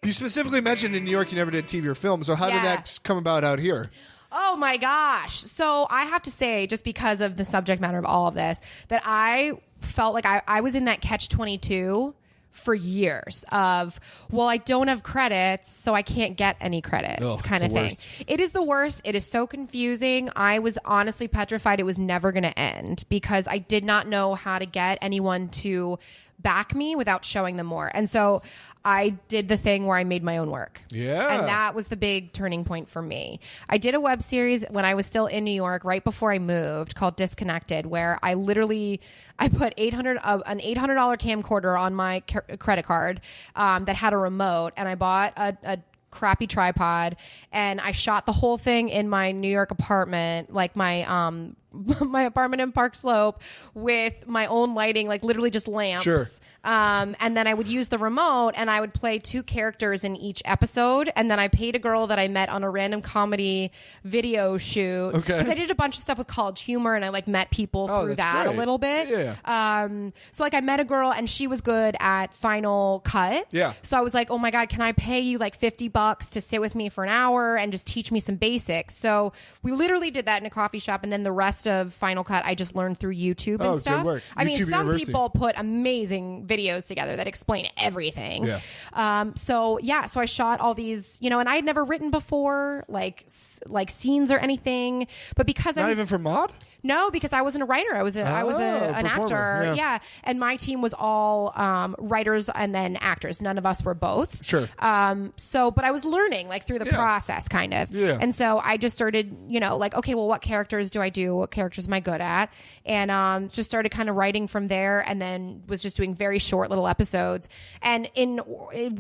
You specifically mentioned in New York you never did TV or film, so how did that come about out here? Oh my gosh. So I have to say, just because of the subject matter of all of this, that I felt like I was in that Catch-22 for years of, well, I don't have credits, so I can't get any credits kind of thing. It is the worst. It is so confusing. I was honestly petrified it was never going to end because I did not know how to get anyone to back me without showing them more. And so I did the thing where I made my own work. Yeah. And that was the big turning point for me. I did a web series when I was still in New York right before I moved called Disconnected, where I put an $800 camcorder on my credit card that had a remote, and I bought a crappy tripod, and I shot the whole thing in my New York apartment, like my my apartment in Park Slope, with my own lighting, like literally just lamps. Sure. And then I would use the remote, and I would play 2 characters in each episode. And then I paid a girl that I met on a random comedy video shoot. Okay. Because I did a bunch of stuff with College Humor, and I like met people through that great. A little bit. Yeah. So like I met a girl, and she was good at Final Cut. Yeah. So I was like, oh my God, can I pay you like $50 to sit with me for an hour and just teach me some basics? So we literally did that in a coffee shop, and then the rest of Final Cut I just learned through YouTube and stuff. Good work. I mean, some people put amazing videos together that explain everything. Yeah. So I shot all these, and I had never written before, like scenes or anything, but because not even for Maude? No, because I wasn't a writer. I was an actor. Yeah. And my team was all writers and then actors. None of us were both. Sure. But I was learning like through the process kind of. Yeah. And so I just started, like, okay, well, what characters do I do? What characters am I good at? And just started kind of writing from there, and then was just doing very short little episodes. And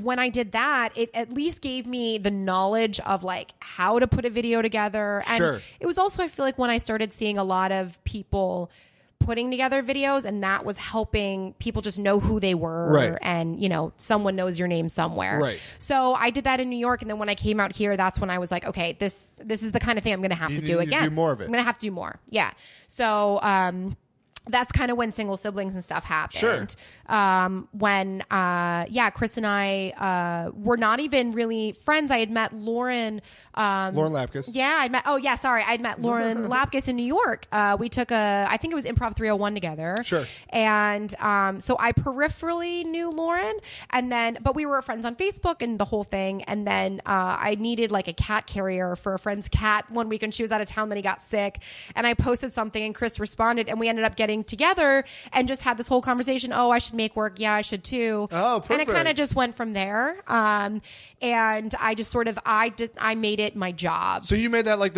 when I did that, it at least gave me the knowledge of like how to put a video together. And it was also, I feel like, when I started seeing a lot of people putting together videos, and that was helping people just know who they were. Right. And someone knows your name somewhere. Right. So I did that in New York, and then when I came out here, that's when I was like, okay, this is the kind of thing I'm going to have to do again. Do more of it. I'm going to have to do more. Yeah. So that's kind of when Single Siblings and stuff happened. Sure. When Chris and I were not even really friends. I had met Lauren Lapkus. Yeah, I'd met Lauren Lapkus in New York. We took I think it was Improv 301 together. Sure. And so I peripherally knew Lauren, but we were friends on Facebook and the whole thing. And then I needed like a cat carrier for a friend's cat one week, and she was out of town. Then he got sick, and I posted something, and Chris responded, and we ended up getting together and just had this whole conversation. Oh, I should make work. Yeah, I should too. Oh, perfect. And it kind of just went from there. And I just sort of, I made it my job. So you made that like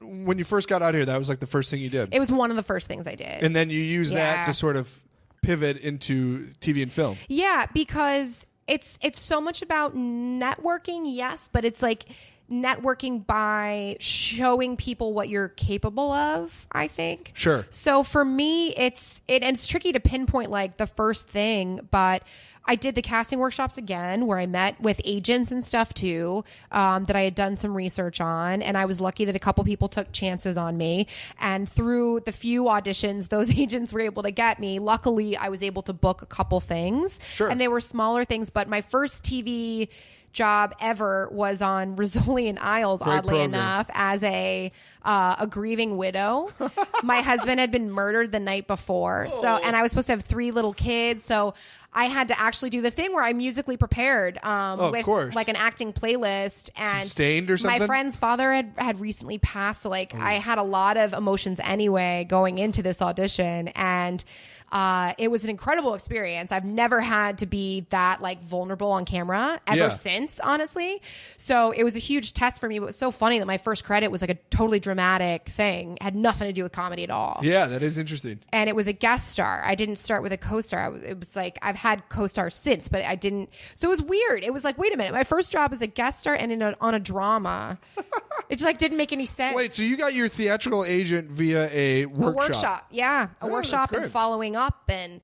when you first got out here, that was like the first thing you did? It was one of the first things I did. And then you used that to sort of pivot into TV and film. Yeah, because it's so much about networking, yes, but it's like networking by showing people what you're capable of, I think. Sure. So for me, it's tricky to pinpoint like the first thing, but I did the casting workshops again, where I met with agents and stuff too, that I had done some research on. And I was lucky that a couple people took chances on me. And through the few auditions those agents were able to get me, luckily I was able to book a couple things. Sure. And they were smaller things, but my first TV job ever was on Rizzoli and Isles, oddly enough, as a grieving widow. My husband had been murdered the night before. And I was supposed to have 3 little kids. So I had to actually do the thing where I musically prepared with like an acting playlist. And Sustained or something? My friend's father had recently passed. So like I had a lot of emotions anyway going into this audition. And it was an incredible experience. I've never had to be that like vulnerable on camera ever since, honestly. So it was a huge test for me. But it was so funny that my first credit was like a totally dramatic thing. It had nothing to do with comedy at all. Yeah, that is interesting. And it was a guest star. I didn't start with a co-star. It was like, I've had co-stars since, but I didn't. So it was weird. It was like, wait a minute. My first job is a guest star and on a drama. It just like didn't make any sense. Wait, so you got your theatrical agent via a workshop? A workshop and following up and